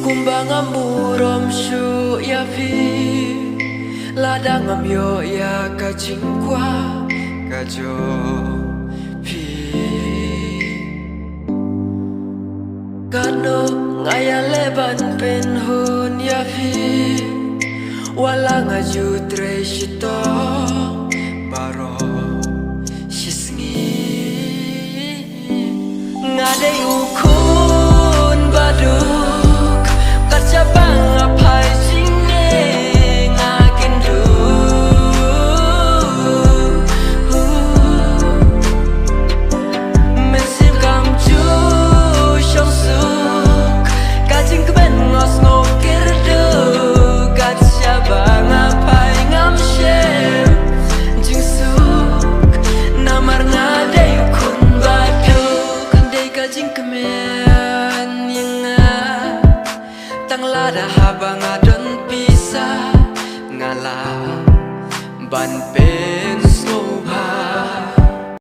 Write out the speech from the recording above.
kumbang amburom shu ya pi ladang am yo ya ka jingkwa ka jo pi kano ngaya leban pen hun ya pi wala ngaju tre shito baro shisngi ngade ukun baduk kaca bang apai jinge ngakin du mesim kam ju shong suk kajing keben ngos ngokir du kaca bang apai ngam shem jing suk namar ngade ukun baduk kandai kajing kemen tang lada habang adon pisah ngalah ban pen